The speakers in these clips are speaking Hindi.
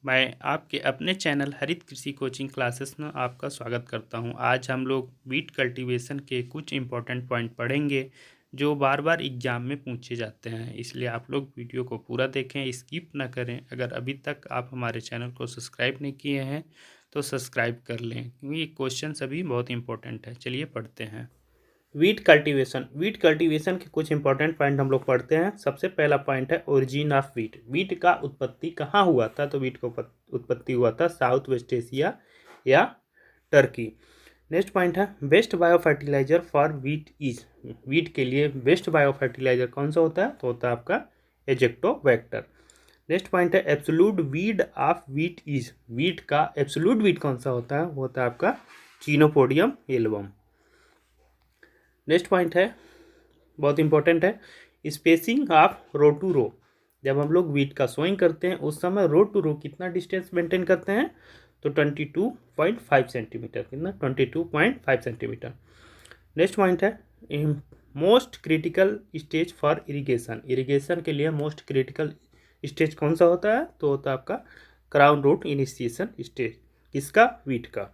मैं आपके अपने चैनल हरित कृषि कोचिंग क्लासेस में आपका स्वागत करता हूं। आज हम लोग वीट कल्टीवेशन के कुछ इम्पोर्टेंट पॉइंट पढ़ेंगे जो बार बार एग्जाम में पूछे जाते हैं, इसलिए आप लोग वीडियो को पूरा देखें, स्किप ना करें। अगर अभी तक आप हमारे चैनल को सब्सक्राइब नहीं किए हैं तो सब्सक्राइब कर लें, क्योंकि क्वेश्चन सभी बहुत इंपॉर्टेंट है। चलिए पढ़ते हैं। वीट कल्टीवेशन के कुछ इंपॉर्टेंट पॉइंट हम लोग पढ़ते हैं। सबसे पहला पॉइंट है ओरिजिन ऑफ वीट। वीट का उत्पत्ति कहाँ हुआ था? तो वीट का उत्पत्ति हुआ था साउथ वेस्ट एशिया या टर्की। नेक्स्ट पॉइंट है best bio fertiliser for wheat is. Wheat के लिए बेस्ट बायो फर्टिलाइजर कौन सा होता है? तो होता है आपका एजेक्टोबैक्टर। नेक्स्ट पॉइंट है absolute weed of wheat is. Wheat का एब्सोल्यूट वीड कौन सा होता है? वो होता है आपका चिनोपोडियम एल्बम। नेक्स्ट पॉइंट है बहुत इंपॉर्टेंट है स्पेसिंग ऑफ रो टू रो। जब हम लोग वीट का सोइंग करते हैं उस समय रो टू रो कितना डिस्टेंस मेंटेन करते हैं? तो 22.5 सेंटीमीटर। कितना? 22.5 सेंटीमीटर। नेक्स्ट पॉइंट है most critical stage for irrigation. Irrigation के लिए मोस्ट क्रिटिकल स्टेज कौन सा होता है? तो होता है आपका क्राउन रूट इनिशिएशन स्टेज। किसका? वीट का।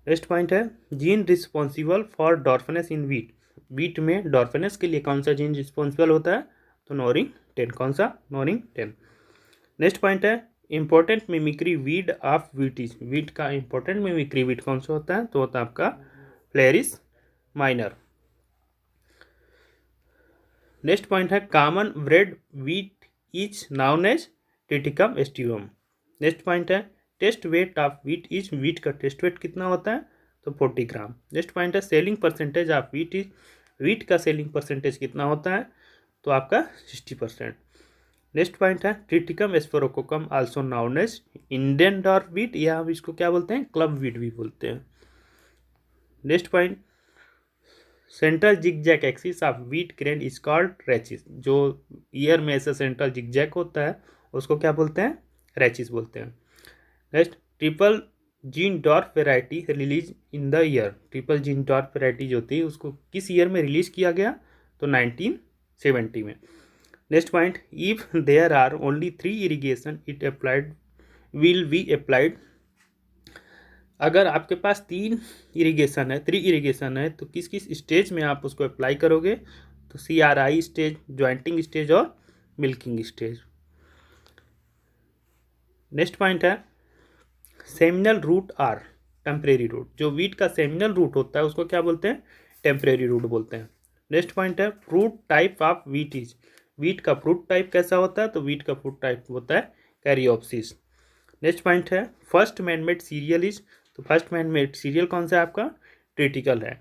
नेक्स्ट पॉइंट है gene responsible for dwarfness in wheat. Wheat में डॉर्फनेस के लिए कौन सा जीन रिस्पॉन्सिबल होता है? तो नोरिंग 10। कौन सा? नोरिंग 10। नेक्स्ट पॉइंट है important mimicry weed of wheat is. Wheat का इंपॉर्टेंट मिमिक्री वीड कौन सा होता है? तो होता है आपका फ्लेरिस माइनर। नेक्स्ट पॉइंट है common bread wheat is known as triticum aestivum. Next point है test weight of wheat is. Wheat का टेस्ट वेट कितना होता है? तो 40 ग्राम। नेक्स्ट पॉइंट है selling percentage of wheat is. Wheat का सेलिंग परसेंटेज कितना होता है? तो आपका 60%। नेक्स्ट पॉइंट है triticum sphaerococcum also known as Indian dwarf wheat, या हम इसको क्या बोलते हैं? क्लब वीट भी बोलते हैं। Next point central zigzag axis of wheat grain is called rachis. जो ईयर में ऐसा सेंट्रल जिगजैग होता है उसको क्या बोलते हैं? रैचिस बोलते हैं। Next triple gene dwarf variety release in the year. Triple gene dwarf variety जो थी उसको किस ईयर में रिलीज किया गया? तो 1970 में। Next point if there are only 3 irrigation it applied will be applied. अगर आपके पास 3 इरीगेशन है तो किस किस स्टेज में आप उसको अप्लाई करोगे? तो CRI स्टेज, ज्वाइंटिंग स्टेज और मिल्किंग स्टेज। नेक्स्ट पॉइंट है seminal root are temporary root. जो वीट का सेमिनल रूट होता है उसको क्या बोलते हैं? टेम्परेरी रूट बोलते हैं। नेक्स्ट पॉइंट है fruit type of wheat is. Wheat का फ्रूट टाइप कैसा होता है? तो वीट का फ्रूट टाइप होता है कैरियोप्सिस। नेक्स्ट पॉइंट है फर्स्ट मैनमेड सीरियल इज। तो फर्स्ट मैनमेड सीरियल कौन सा है आपका? ट्रिटिकल है।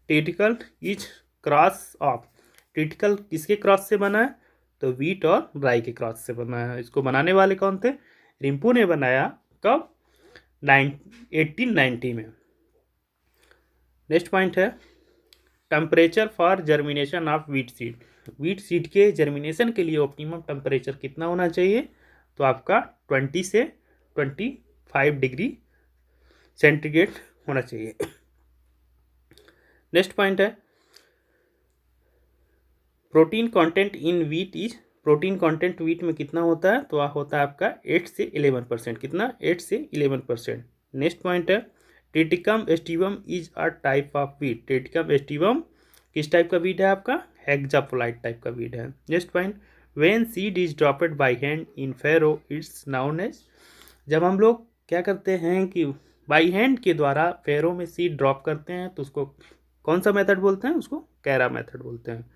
Triticale is cross of. Triticale किसके क्रॉस से बना है? तो वीट और राई के क्रॉस से बना है। इसको बनाने वाले कौन थे? रिम्पू ने बनाया। कब? 1890 में। नेक्स्ट पॉइंट है temperature for germination of wheat seed. Wheat seed के जर्मिनेशन के लिए ऑप्टिमम टेम्परेचर कितना होना चाहिए? तो आपका 20 से 25 डिग्री सेंटीग्रेड होना चाहिए। नेक्स्ट पॉइंट है protein content in wheat is. Protein content wheat में कितना होता है? तो होता है आपका 8 से 11%। कितना? 8 से 11%। नेक्स्ट पॉइंट है triticum aestivum is a type of wheat. Triticum aestivum किस टाइप का वीट है? आपका हेक्सापोलाइट टाइप का वीट है। Next point when seed is dropped by hand in furrow it's known as. जब हम लोग क्या करते हैं कि बाई हैंड के द्वारा फैरो में सीड ड्रॉप करते हैं तो उसको कौन सा मेथड बोलते हैं? उसको कैरा मेथड बोलते हैं।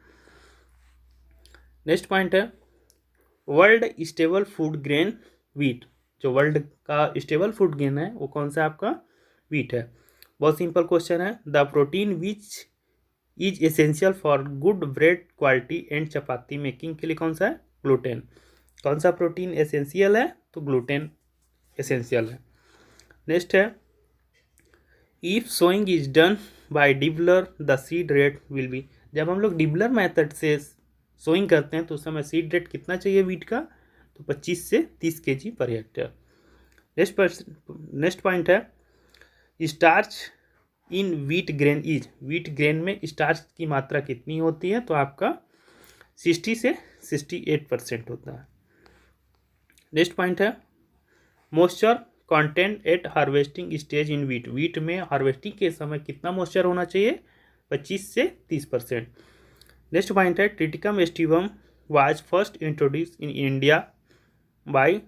नेक्स्ट पॉइंट है world stable food grain wheat. जो वर्ल्ड का स्टेबल फूड ग्रेन है वो कौन सा आपका? वीट है। बहुत सिंपल क्वेश्चन है the protein which is essential for good bread quality and chapati making के लिए कौन सा है? ग्लूटेन। कौन सा प्रोटीन एसेंशियल है? तो ग्लूटेन एसेंशियल है। नेक्स्ट है if sowing is done by dibbler the seed rate will be. जब हम लोग डिबलर मेथड से सोइंग करते हैं तो उस समय सीड रेट कितना चाहिए वीट का? तो 25 से 30 kg per hectare. Next point है starch in wheat grain is. Wheat grain में स्टार्च की मात्रा कितनी होती है? तो आपका 60 से 68% होता है। नेक्स्ट पॉइंट है moisture content eight harvesting stage इन वीट, वीट में हार्वेस्टिंग के समय कितना मॉइस्चर होना चाहिए? 25 से 30%। नेक्स्ट पॉइंट है triticum aestivum was first introduce in India by,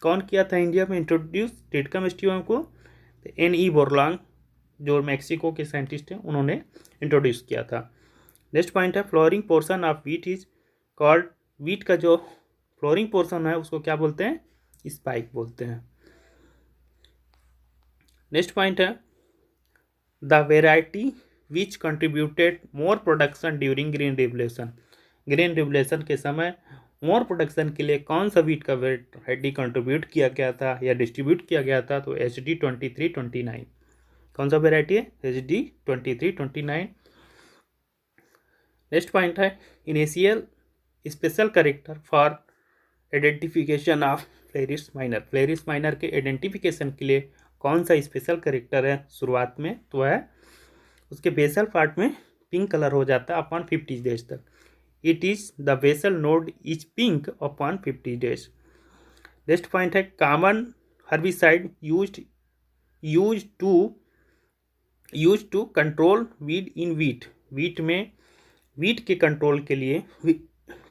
कौन किया था इंडिया में इंट्रोड्यूस ट्रिटिकम एस्टिवम को? N.E. बोरलॉन्ग, जो मैक्सिको के साइंटिस्ट हैं, उन्होंने इंट्रोड्यूस किया था। नेक्स्ट पॉइंट है flooring portion of wheat is called, wheat का जो फ्लोरिंग पोर्शन है उसको क्या बोलते हैं? स्पाइक बोलते हैं। नेक्स्ट पॉइंट है the variety which contributed more production during green revolution, green revolution के समय मोर प्रोडक्शन के लिए कौन सा वीट का वेराइटी कंट्रीब्यूट किया गया था या डिस्ट्रीब्यूट किया गया था? तो HD2329, कौन सा वेराइटी है? HD2329। नेक्स्ट पॉइंट है initial special character for identification of Phalaris minor, Phalaris minor के आइडेंटिफिकेशन के लिए कौन सा स्पेशल कैरेक्टर है शुरुआत में? तो है उसके बेसल पार्ट में पिंक कलर हो जाता है अपॉन 50 डेज तक। It is the basal node is pink upon 50 days. Next point है common herbicide use to control weed in wheat, wheat में वीट के कंट्रोल के लिए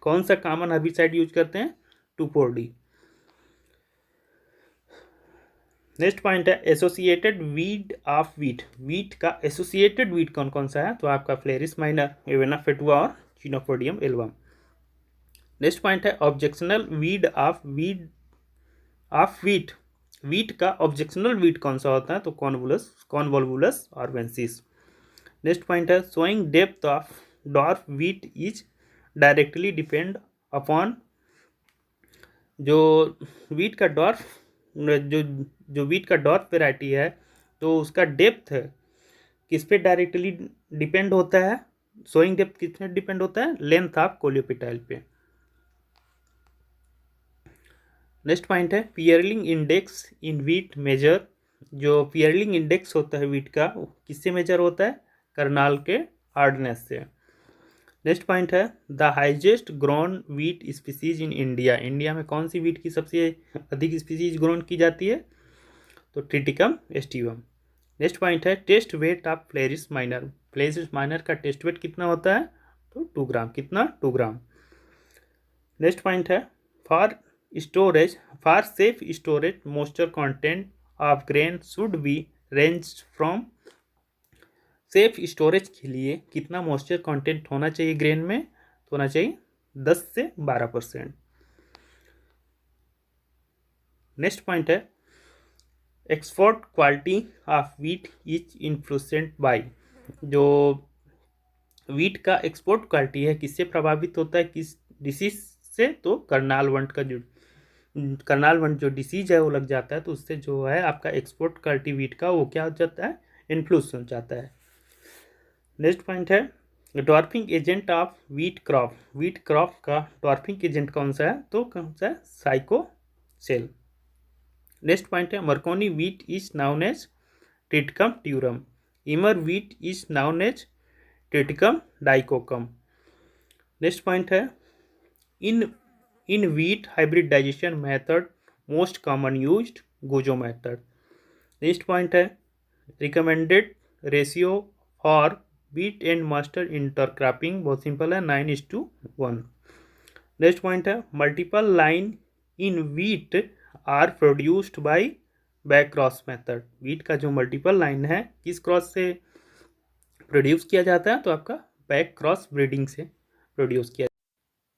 कौन सा कॉमन हर्बिसाइड यूज करते हैं? 2,4-D। नेक्स्ट पॉइंट है associated weed of wheat, wheat का एसोसिएटेड वीट कौन कौन सा है? तो आपका फ्लेरिस माइनर, एवेना फेटुआ और चिनोफोडियम एल्बम। नेक्स्ट पॉइंट है objectional weed of wheat, wheat का ऑब्जेक्शनल वीट कौन सा होता है? तो कॉन्वोल्वुलस आर्बेंसिस। नेक्स्ट पॉइंट है showing depth of dwarf wheat is directly depend upon, जो वीट का डॉर्फ जो वीट का डॉर्फ वेराइटी है तो उसका डेप्थ किस पे डायरेक्टली डिपेंड होता है? सोइंग डेप्थ किस पे डिपेंड होता है? लेंथ ऑफ कोलियोपिटाइल पे। नेक्स्ट पॉइंट है पियरलिंग इंडेक्स इन वीट मेजर, जो पियरलिंग इंडेक्स होता है वीट का किससे मेजर होता है? कर्नाल के हार्डनेस से। नेक्स्ट पॉइंट है the highest grown wheat species in India, India में कौन सी वीट की सबसे अधिक स्पीसीज ग्रोन की जाती है? तो ट्रिटिकम एस्टिवम। नेक्स्ट पॉइंट है test weight of Phalaris minor, Phalaris minor का टेस्ट वेट कितना होता है? तो 2 ग्राम, कितना? 2 ग्राम। नेक्स्ट पॉइंट है for safe storage moisture content of grain should be range from, safe storage के लिए कितना मॉइस्चर कंटेंट होना चाहिए ग्रेन में? तो होना चाहिए 10 से 12%। नेक्स्ट पॉइंट है export quality of wheat is influenced by, जो वीट का एक्सपोर्ट क्वालिटी है किससे प्रभावित होता है? किस डिसीज से? तो कर्नाल वंट जो डिसीज है वो लग जाता है तो उससे जो है आपका एक्सपोर्ट क्वालिटी वीट का वो क्या हो जाता है? इन्फ्लुएंस हो जाता है। नेक्स्ट पॉइंट है dwarfing agent of wheat crop, wheat crop का डॉर्फिंग एजेंट कौन सा है? तो कौन सा है? साइकोसेल। नेक्स्ट पॉइंट है macaroni wheat is known as triticum durum, emmer wheat is known as triticum dicoccum. Next point है in wheat hybridisation method most common used गुजो मेथड। नेक्स्ट पॉइंट है recommended ratio for wheat and mustard intercropping, बहुत सिंपल है 9:1। नेक्स्ट पॉइंट है multiple line in wheat are produced by back cross method, wheat का जो मल्टीपल लाइन है किस क्रॉस से प्रोड्यूस किया जाता है? तो आपका बैक क्रॉस ब्रीडिंग से प्रोड्यूस किया।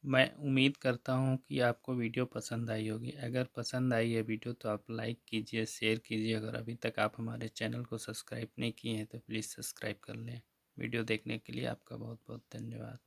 मैं उम्मीद करता हूँ कि आपको वीडियो पसंद आई होगी। अगर पसंद आई है वीडियो तो आप लाइक कीजिए, शेयर कीजिए। अगर अभी तक आप हमारे चैनल को सब्सक्राइब नहीं किए हैं तो प्लीज़ सब्सक्राइब कर लें। वीडियो देखने के लिए आपका बहुत बहुत धन्यवाद।